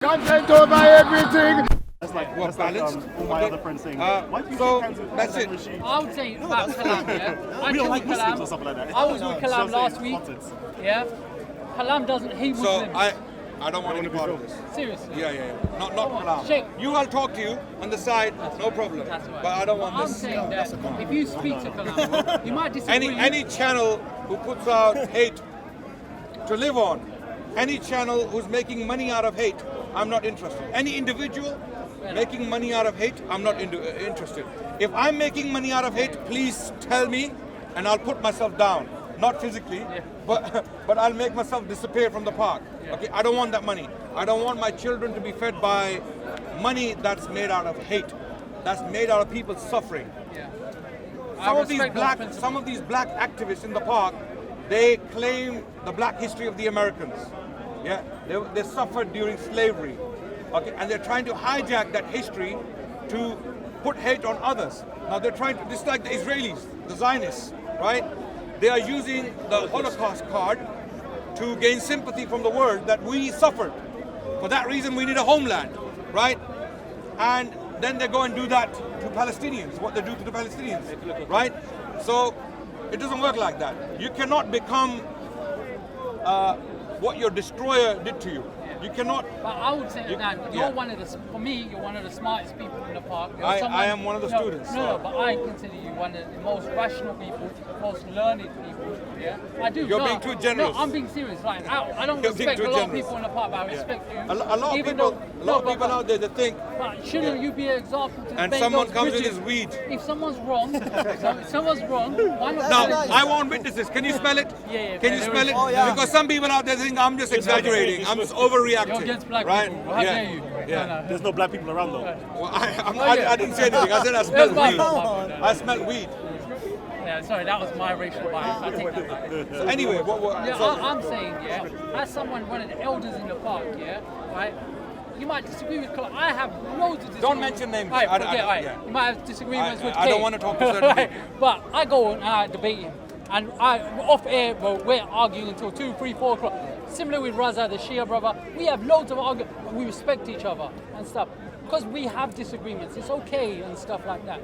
Content over everything. That's like balanced. all my other friends saying. Why do you shake hands with that's it. Rashid? I would say about Kalam, yeah. I We don't chill like with Muslims or Kalam. something like that. I was with Kalam So last saying week. contents. Yeah. Kalam doesn't hate So Muslims. I don't want any part of this. Seriously. Yeah. Not Come on, Kalam. Sheikh. You, I'll talk to you on the side, no problem. That's right. But I don't want I'm this. saying that if you speak to Kalam, you might disagree. Any channel who puts out hate to live on, any channel who's making money out of hate, I'm not interested. Any individual making money out of hate, I'm not interested. If I'm making money out of hate, please tell me and I'll put myself down. Not physically, but I'll make myself disappear from the park. Okay, I don't want that money. I don't want my children to be fed by money that's made out of hate. That's made out of people suffering. Yeah. Some of these black activists in the park, they claim the black history of the Americans. Yeah, they suffered during slavery. Okay, and they're trying to hijack that history to put hate on others. Now they're trying to, just like the Israelis, the Zionists, right? They are using the Holocaust card to gain sympathy from the world that we suffered. For that reason, we need a homeland, right? And then they go and do that to Palestinians, what they do to the Palestinians, right? So it doesn't work like that. You cannot become what your destroyer did to you. You cannot. But I would say that you're one of the, for me, you're one of the smartest people in the park. I am one of the students. No, but I consider you one of the most rational people, most learned people. Yeah, I do. You're being too generous. No, I'm being serious. Like, I don't You're being respect too a lot of generous. people in the park, but I respect you. A lot of people out there that think. But shouldn't you be an example to And bend someone those comes with bridges? his weed. If someone's wrong, why not? Now, tell it? I want witnesses. Can you spell it? Yeah. Can you there spell is- it? Because some people out there think I'm just exaggerating. I'm just overreacting. You're against black right? people. How dare you? Yeah. No. There's no black people around though. Well, I didn't say anything. I said I smelled my weed. fault. I smelled weed. Yeah, sorry, that was my racial bias. I take that back. So anyway, Yeah, so, I'm saying, as someone, one of the elders in the park, right? You might disagree with Kalam. I have loads of disagreements. Don't mention names. Right, I- forget, right. yeah. You might have disagreements with I Kay. don't want to talk to certain people. But I go and debate him. And off air, we're arguing until 2, 3, 4 o'clock. Similar with Raza, the Shia brother. We have loads of arguments. We respect each other and stuff. Because we have disagreements. It's okay and stuff like that.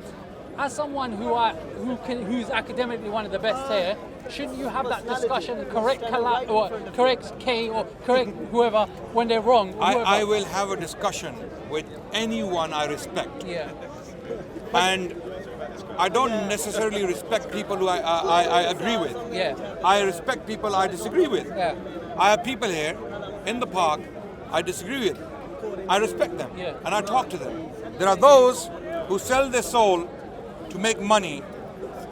As someone who's academically one of the best here, shouldn't you have that discussion and correct Kalam or correct K or correct whoever when they're wrong? I will have a discussion with anyone I respect. Yeah. And I don't necessarily respect people who I agree with. Yeah. I respect people I disagree with. Yeah. I have people here in the park I disagree with. I respect them and I talk to them. There are those who sell their soul to make money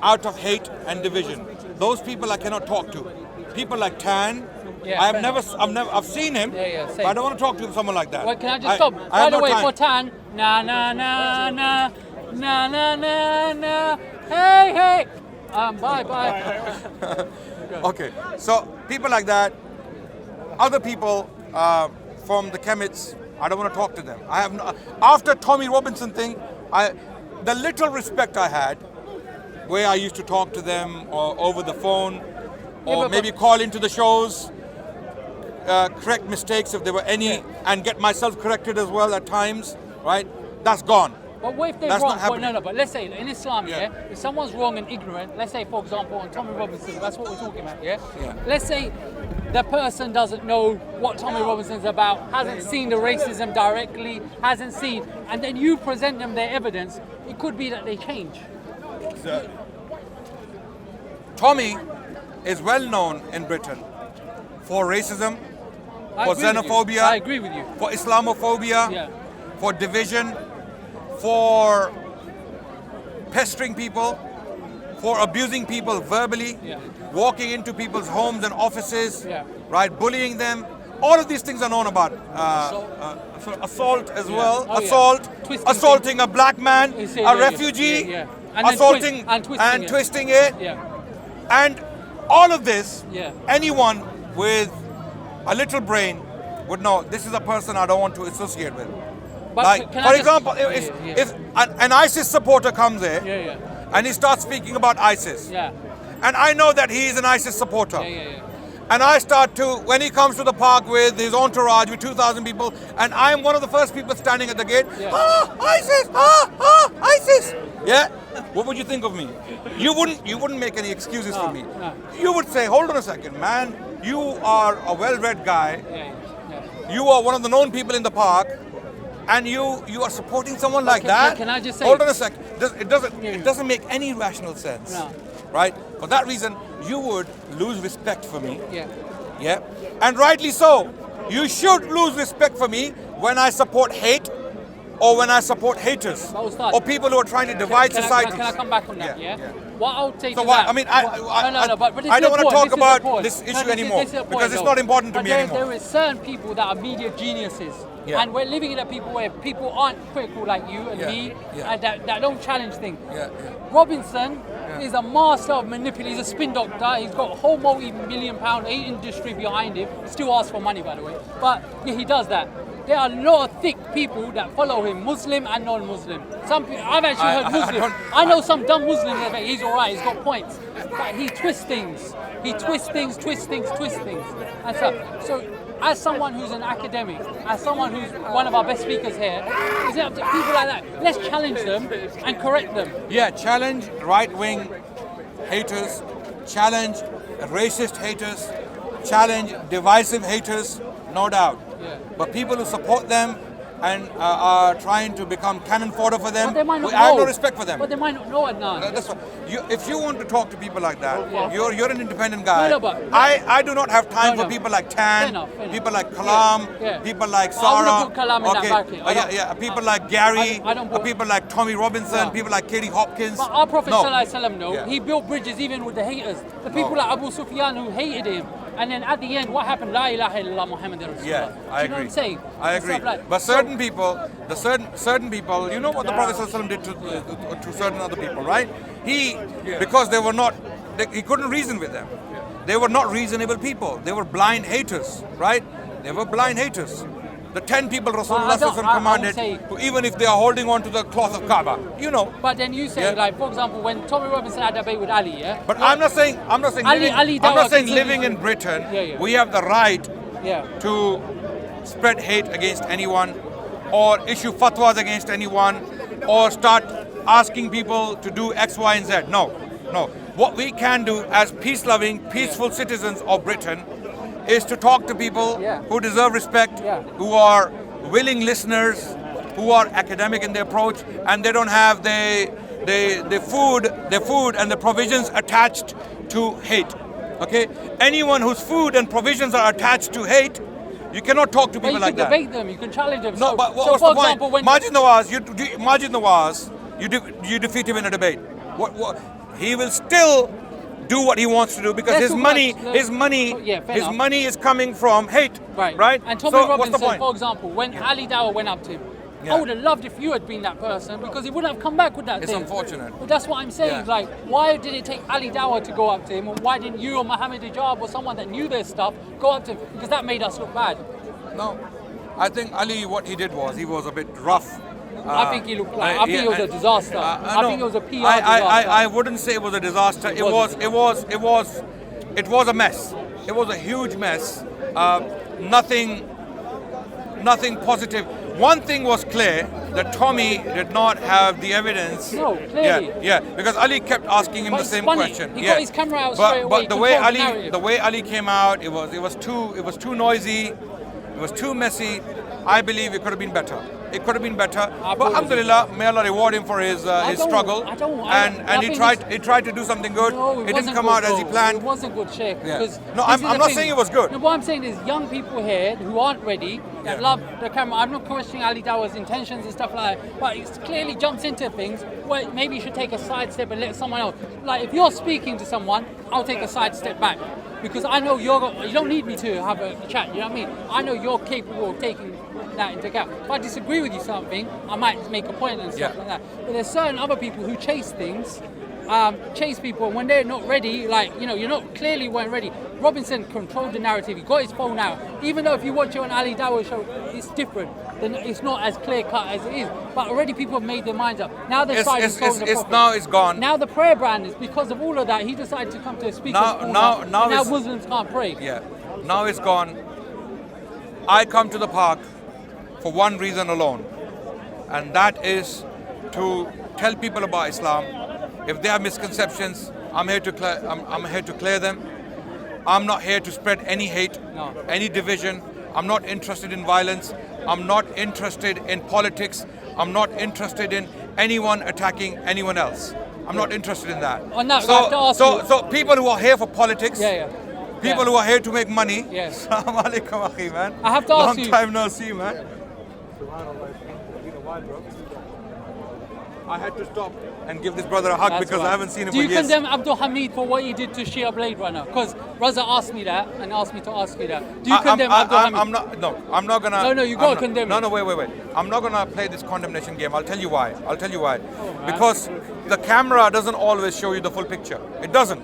out of hate and division. Those people I cannot talk to. People like Tan. I've seen him, but I don't want to talk to someone like that. Well, can I just stop? By the way, for Tan, na. Hey. Bye. Okay, so people like that, other people from the Kemits, I don't want to talk to them. I have no, after Tommy Robinson thing, the little respect I had, where I used to talk to them or over the phone, or maybe call into the shows, correct mistakes if there were any, and get myself corrected as well at times, right? That's gone. But what if they're That's wrong? not happening. But let's say in Islam, if someone's wrong and ignorant, let's say for example on Tommy Robinson, that's what we're talking about, Let's say the person doesn't know what Tommy Robinson's about, hasn't seen the racism directly, hasn't seen, and then you present them their evidence, it could be that they change. Tommy is well known in Britain for racism, for xenophobia, I agree with you. for Islamophobia, for division, for pestering people, for abusing people verbally, walking into people's homes and offices, right, bullying them. All of these things are known about. Assault as well. Assault, assaulting a black man, a refugee, assaulting and twisting it. And all of this, anyone with a little brain would know this is a person I don't want to associate with. But like, for example, if an ISIS supporter comes here and he starts speaking about ISIS, and I know that he is an ISIS supporter, and I start to, when he comes to the park with his entourage with 2,000 people, and I'm one of the first people standing at the gate, ISIS, ISIS. Yeah, what would you think of me? You wouldn't make any excuses for me. No. You would say, hold on a second, man. You are a well-read guy. Yeah. You are one of the known people in the park, and you are supporting someone like that. Can I just say? Hold on a sec. It doesn't make any rational sense. No. Right? For that reason, you would lose respect for me. Yeah. Yeah. And rightly so. You should lose respect for me when I support hate or when I support haters But Ustad, or people who are trying to divide society. Can I come back on that? Yeah. What I'll take So to what? that. I mean, but this I is don't the want to point, talk this is the about point. this issue No, anymore this is the point, because it's though. not important to But me there, anymore. There is certain people that are media geniuses. Yeah. And we're living in a people where people aren't critical like you and me, and that don't challenge things. Robinson is a master of manipulating. He's a spin doctor. He's got a whole multi-million-pound industry behind him. Still asks for money, by the way. But yeah, he does that. There are a lot of thick people that follow him, Muslim and non-Muslim. Some people, I've actually heard Muslim. I know some dumb Muslims that think he's all right. He's got points, but he twists things. He twists things. And so as someone who's an academic, as someone who's one of our best speakers here, is it up to people like that? Let's challenge them and correct them. Yeah, challenge right-wing haters, challenge racist haters, challenge divisive haters, no doubt. Yeah. But people who support them and are trying to become cannon fodder for them, But they might not I have no know. respect for them. But they might not know it now. That's what, if you want to talk to people like that, Yeah. you're an independent guy. No, but- I do not have time No, for no. people like Fair Tan, enough. people like Kalam, Yeah. people like Well, I Sarah. wouldn't put Kalam in that bracket. I don't- People like Gary, I don't put- people like Tommy Robinson, No. people like Katie Hopkins. But our Prophet No. ﷺ, Yeah. he built bridges even with the haters. The people like Abu Sufyan who hated him. And then at the end, what happened? La ilaha illallah Muhammadur Rasulullah. Yeah, Do I you know what agree. I'm saying? I And agree. stuff like- But so- certain people, certain people, you know what the Prophet ﷺ did to certain other people, right? Because they were not, he couldn't reason with them. They were not reasonable people. They were blind haters, right? They were blind haters. The 10 people Rasulullah I would commanded, say- even if they are holding on to the cloth of Kaaba, you know. But then you say, Yeah. like, for example, when Tommy Robinson had a debate with Ali, yeah? But I'm not saying Ali I'm not saying Dawah living in Britain, Yeah. we have the right Yeah. to spread hate against anyone or issue fatwas against anyone or start asking people to do X, Y, and Z. No. What we can do as peace-loving, peaceful citizens of Britain is to talk to people who deserve respect, who are willing listeners, who are academic in their approach, and they don't have the food and the provisions attached to hate. Okay? Anyone whose food and provisions are attached to hate, you cannot talk to But people you like can that. debate them, you can challenge them. No, but what's for the point? example, when Majid Nawaz, you defeat him in a debate. What? He will still do what he wants to do because Let's his talk money, about- his money, Yeah, fair his enough. money is coming from hate. Right? And Tommy So what's the Robinson, point? for example, when Ali Dawah went up to him, Yeah. I would have loved if you had been that person because he wouldn't have come back with that It's thing. unfortunate. But that's what I'm saying. Yeah. Like, why did it take Ali Dawah to go up to him? Or why didn't you or Mohammed Hijab or someone that knew their stuff go up to him? Because that made us look bad. No, I think Ali, what he did was he was a bit rough. I think he looked like. I think it was a disaster. I no, think it was a PR disaster. I wouldn't say it was a disaster. It was a mess. It was a huge mess. Nothing positive. One thing was clear that Tommy did not have the evidence. No, clearly. Yeah, because Ali kept asking him But the it's same funny. question. He yeah. got his camera out straight away. But He the way controlled the Ali, narrative. the way Ali came out, it was too noisy. It was too messy. I believe it could have been better. It could have been better. But alhamdulillah, may Allah reward him for his struggle. And he tried to do something good. No, it didn't wasn't come good, out as he though. planned. It wasn't good, Sheikh. Yeah. Because No, this is I'm the not thing. saying it was good. No, what I'm saying is young people here who aren't ready, that love the camera. I'm not questioning Ali Dawah's intentions and stuff like that, but he clearly jumps into things where maybe you should take a sidestep and let someone else. Like if you're speaking to someone, I'll take a sidestep back. Because I know you don't need me to have a chat, you know what I mean? I know you're capable of taking that into account. If I disagree with you something, I might make a point and stuff like that. But there's certain other people who chase things chase people when they're not ready. Like, you know, you're not clearly weren't ready. Robinson controlled the narrative. He got his phone out. Even though if you watch it on Ali Dawah show, it's different. Then it's not as clear cut as it is. But already people have made their minds up. Now they're starting to solve the problem. Now it's gone. Now the prayer ban is because of all of that. He decided to come to a speaker's corner. Now Muslims can't pray. Yeah. Now it's gone. I come to the park for one reason alone, and that is to tell people about Islam. If they have misconceptions, I'm here to clear them. I'm not here to spread any hate, any division. I'm not interested in violence. I'm not interested in politics. I'm not interested in anyone attacking anyone else. I'm not interested in that. On that, I have to ask you. So people who are here for politics, people who are here to make money. Yes. Assalamu alaikum, akhi, man. I have to ask you. Long time no see, man. I had to stop and give this brother a hug because I haven't seen him for years. Do you condemn Abdul Hamid for what he did to Shia Blade Runner? Because Raza asked me that and asked me to ask you that. Do you condemn Abdul Hamid? I'm not gonna. No, you got to condemn him. No, wait. I'm not gonna play this condemnation game. I'll tell you why. Because the camera doesn't always show you the full picture. It doesn't.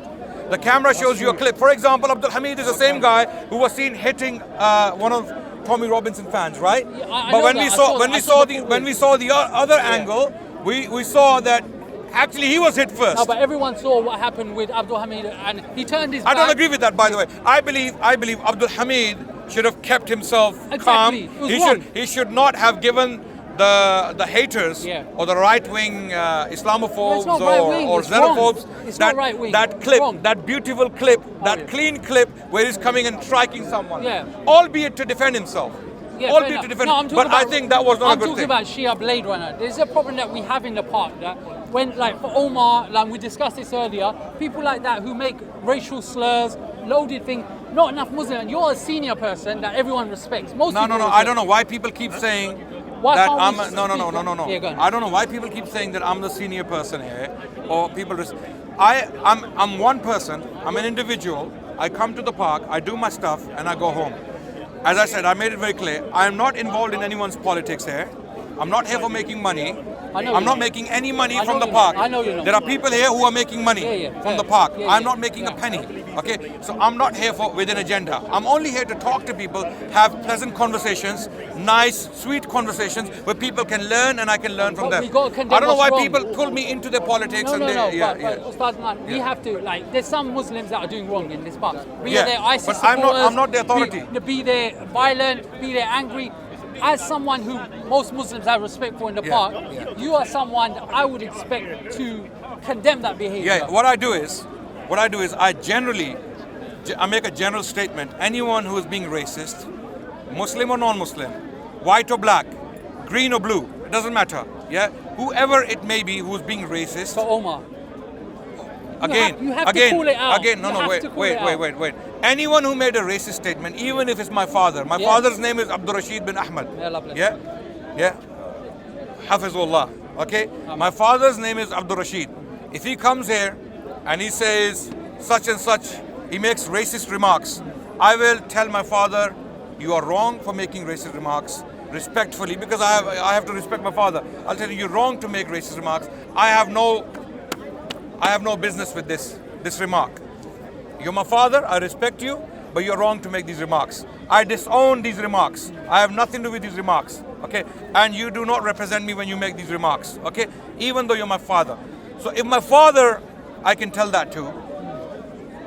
The camera shows you a clip. For example, Abdul Hamid is the same guy who was seen hitting one of Tommy Robinson fans, right? Yeah, but when we saw the other angle, we saw that actually he was hit first. No, but everyone saw what happened with Abdul Hamid, and he turned his back. I don't agree with that, by the way. I believe Abdul Hamid should have kept himself calm. He should not have given the haters or the right-wing Islamophobes or xenophobes that beautiful clip, that clean clip where he's coming and striking someone, albeit to defend himself. Albeit to defend, I think that was not a good thing. I'm talking about Shia Blade Runner. There's a problem that we have in the park that when, like for Omar, like we discussed this earlier, people like that who make racial slurs, loaded things, not enough Muslim, and you're a senior person that everyone respects. No, I don't know why people keep saying that I'm no. I don't know why people keep saying that I'm the senior person here, or people. I'm one person. I'm an individual. I come to the park, I do my stuff, and I go home. As I said, I made it very clear. I am not involved in anyone's politics here. I'm not here for making money. I'm not making any money from the park. I know you're not. There are people here who are making money from the park. I'm not making a penny. Okay, so I'm not here with an agenda. I'm only here to talk to people, have pleasant conversations, nice, sweet conversations where people can learn and I can learn from them. I don't know why people pull me into their politics. We have to, like, there's some Muslims that are doing wrong in this park. Be they ISIS but supporters, I'm not the authority. Be they violent, be they angry. As someone who most Muslims have respect for in the park, you are someone that I would expect to condemn that behavior. Yeah, what I do is I make a general statement. Anyone who is being racist, Muslim or non-Muslim, white or black, green or blue, it doesn't matter. Yeah, whoever it may be who's being racist. For Omar. Wait. Anyone who made a racist statement, even if it's my father. My father's name is Abdul Rashid bin Ahmad. Yeah. Hafizullah. Okay? My father's name is Abdul Rashid. If he comes here and he says such and such, he makes racist remarks, I will tell my father, you are wrong for making racist remarks, respectfully, because I have to respect my father. I'll tell you, you're wrong to make racist remarks. I have no business with this remark. You're my father, I respect you, but you're wrong to make these remarks. I disown these remarks. I have nothing to do with these remarks, okay? And you do not represent me when you make these remarks, okay? Even though you're my father. So if my father, I can tell that to,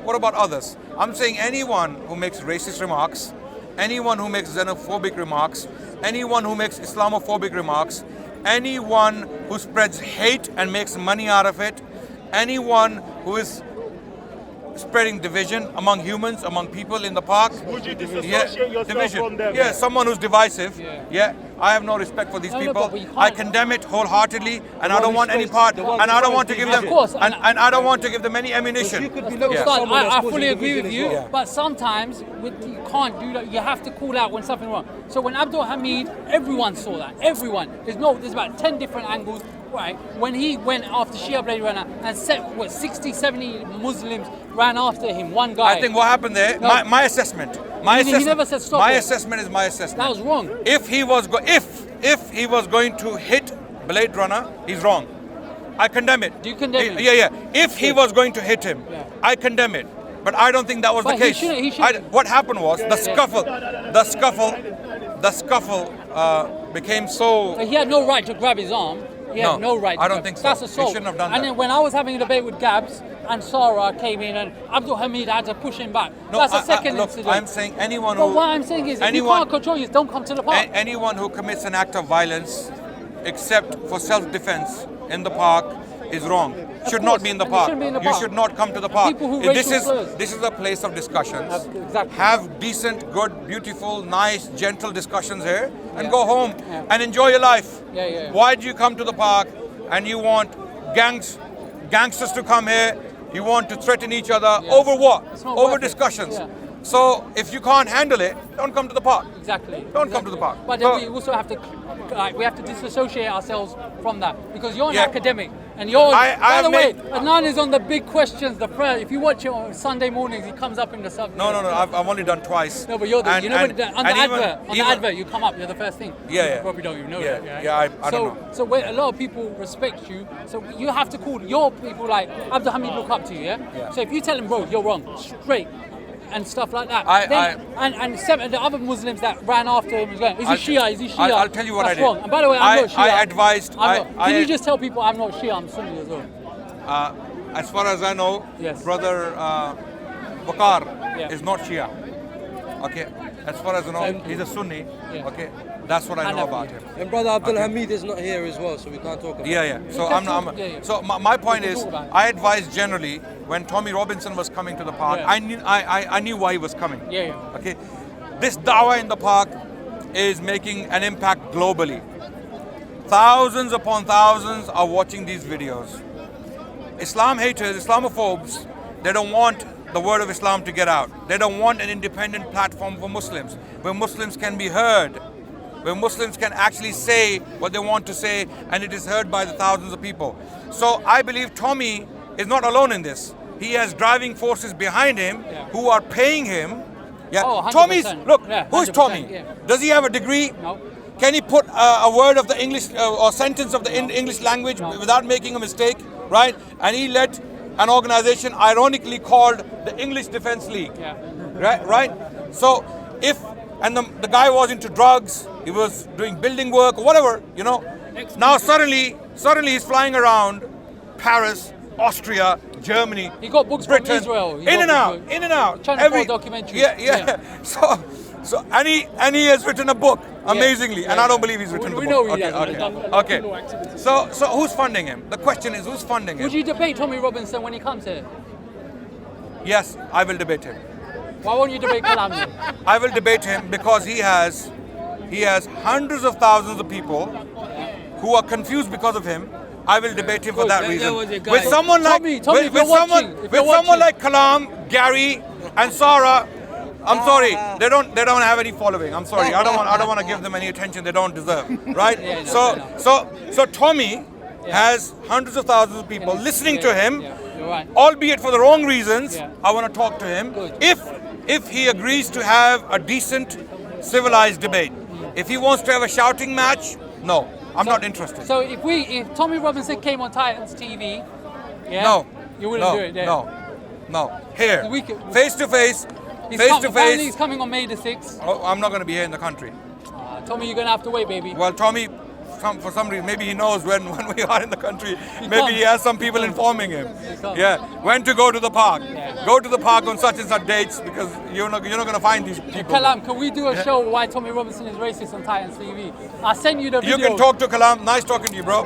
what about others? I'm saying anyone who makes racist remarks, anyone who makes xenophobic remarks, anyone who makes Islamophobic remarks, anyone who spreads hate and makes money out of it, anyone who is spreading division among humans, among people in the park. Would you disassociate yourself from them? Yeah, someone who's divisive. Yeah, I have no respect for these people. I condemn it wholeheartedly, and I don't want any part. And I don't want to give them. And I don't want to give them any ammunition. I fully agree with you, but sometimes you can't do that. You have to call out when something's wrong. So when Abdul Hamid, everyone saw that. Everyone. There's about 10 different angles. Right, when he went after Shia Blade Runner and 60, 70 Muslims ran after him, one guy. I think what happened there, my assessment. He never said stop. My assessment is my assessment. That was wrong. If he was going to hit Blade Runner, he's wrong. I condemn it. Do you condemn it? Yeah. If he was going to hit him, I condemn it. But I don't think that was But the he case. shouldn't. What happened was the scuffle became so. He had no right to grab his arm. He had no right. I don't think so. That's assault. He shouldn't have done that. And then when I was having a debate with Gabs and Sarah came in and Abdul Hamid had to push him back. No, That's a second look, incident. I'm saying anyone But who. what I'm saying is, if you can't control you, don't come to the park. Anyone who commits an act of violence, except for self-defense in the park, is wrong. Should not be in the park. You should not come to the park. People who This is a place of discussions. Exactly. Have decent, good, beautiful, nice, gentle discussions here, and go home and enjoy your life. Why do you come to the park and you want gangsters to come here? You want to threaten each other over what? Over discussions. So if you can't handle it, don't come to the park. Exactly. Don't come to the park. But then we also have to, we have to disassociate ourselves from that because you're an academic and you're. By the way, Adnan is on the big questions. The prayer. If you watch it on Sunday mornings, he comes up in the subject. No. I've only done twice. No, but you're the. You know on the advert, you come up. You're the first thing. Yeah. You probably don't even know that. I don't know. So where a lot of people respect you, so you have to call your people like Abdul Hamid look up to you. Yeah. So if you tell him, bro, you're wrong, straight. And stuff like that. And the other Muslims that ran after him was going, is he Shia? I'll tell you what That's I did. Wrong. And by the way, I'm not Shia. I advised. Can you just tell people I'm not Shia, I'm Sunni as well? As far as I know, brother Bakar is not Shia. Okay. As far as I know, he's a Sunni. Okay. That's what I know about him. And brother Abdul Hamid is not here as well, so we can't talk about it. So So my point is, I advise generally when Tommy Robinson was coming to the park, I knew why he was coming. Okay. This Dawah in the park is making an impact globally. Thousands upon thousands are watching these videos. Islam haters, Islamophobes, they don't want the word of Islam to get out. They don't want an independent platform for Muslims, where Muslims can be heard, where Muslims can actually say what they want to say, and it is heard by the thousands of people. So I believe Tommy is not alone in this. He has driving forces behind him who are paying him. Tommy's, look, who's Tommy? Does he have a degree? No. Can he put a word of the English or sentence of the English language without making a mistake, right? And he led an organization ironically called the English Defense League, right? So and the guy was into drugs, he was doing building work or whatever, Now suddenly he's flying around Paris, Austria, Germany, he got books Britain, from Israel. in and out. Every documentary. So and he has written a book amazingly, and I don't believe he's written the book. We know he has. Okay. So who's funding him? The question is, who's funding him? Would you debate Tommy Robinson when he comes here? Yes, I will debate him. Why won't you debate Kalam? I will debate him because he has hundreds of thousands of people who are confused because of him. I will debate him for that reason. With someone like Kalam, Gary, and Sarah, I'm sorry, they don't have any following. I'm sorry, I don't want to give them any attention they don't deserve, right? So Tommy has hundreds of thousands of people listening to him, albeit for the wrong reasons. I want to talk to him. If he agrees to have a decent, civilized debate, if he wants to have a shouting match, no, I'm not interested. So if Tommy Robinson came on Titans TV, you wouldn't do it. No. Here, face to face. Apparently he's coming on May the 6th. Oh, I'm not going to be here in the country. Tommy, you're going to have to wait, baby. Well, Tommy, for some reason, maybe he knows when we are in the country. Maybe he has some people informing him. When to go to the park. Go to the park on such and such dates because you're not going to find these people. Kalam, can we do a show why Tommy Robinson is racist on Titans TV? I'll send you the video. You can talk to Kalam. Nice talking to you, bro.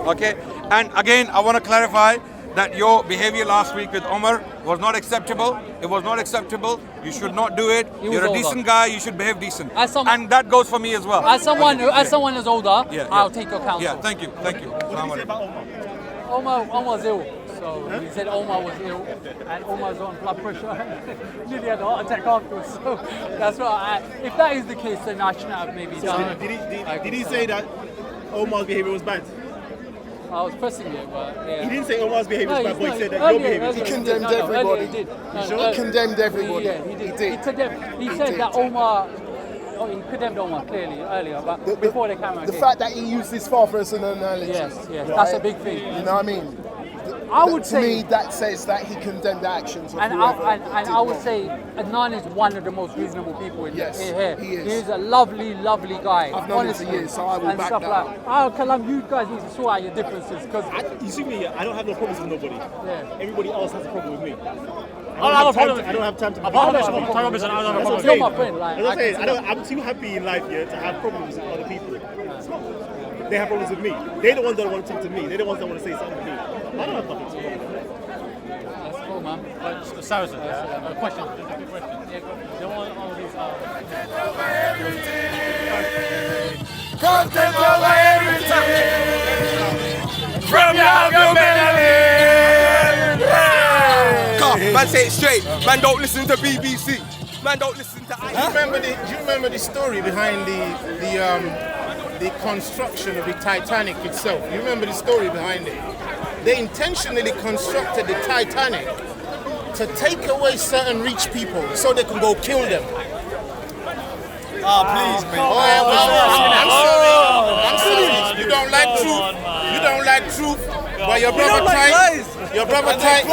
Okay. And again, I want to clarify that your behavior last week with Omar was not acceptable. It was not acceptable. You should not do it. You're a decent guy. You should behave decent. And that goes for me as well. As someone who's older, I'll take your counsel. Yeah, thank you. What did you say about Omar? Omar's ill. So he said Omar was ill, and Omar's on blood pressure. Nearly had a heart attack afterwards. So that's why. If that is the case, then I shouldn't have maybe done it. Did he say that Omar's behavior was bad? I was pressing it, but He didn't say Omar's behavior was bad, but he said that your behavior was bad. He condemned everybody. He did. He condemned everybody. He did. He said that Omar he condemned Omar clearly earlier, but before the camera. The fact that he used his father as an analogy. Yes, right? that's a big thing. You know what I mean? I would to say, me, that says that he condemned the actions of and whoever I would say Adnan is one of the most reasonable people in Yes, here. he is. He's a lovely, lovely guy. I've known him honestly, for years, so I will and back stuff that like. up. Oh, Kalam, you guys need to sort out your differences because You see me, I don't have no problems with nobody. Yeah. Everybody else has a problem with me. I don't have time to. Apart from Tyrone Robinson, I don't have a problem with you're him. my friend. Like, As I'm saying, can see that. I'm too happy in life here to have problems with other people. They have problems with me. They're the ones that want to talk to me. They're the ones that want to say something to me. I don't have nothing to do. That's cool, man. Saracen, a question. Just a quick question. There were all these. Content over everything. From your Man, say it straight. Man, don't listen to BBC. Man, don't listen to. Do you remember the story behind the construction of the Titanic itself? You remember the story behind it? They intentionally constructed the Titanic to take away certain rich people so they can go kill them. Please, man. I'm sorry. You don't like truth. You don't like truth. But your brother Your brother I'm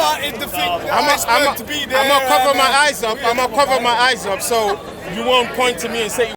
gonna cover my eyes up. I'm gonna cover my eyes up so you won't point to me and say.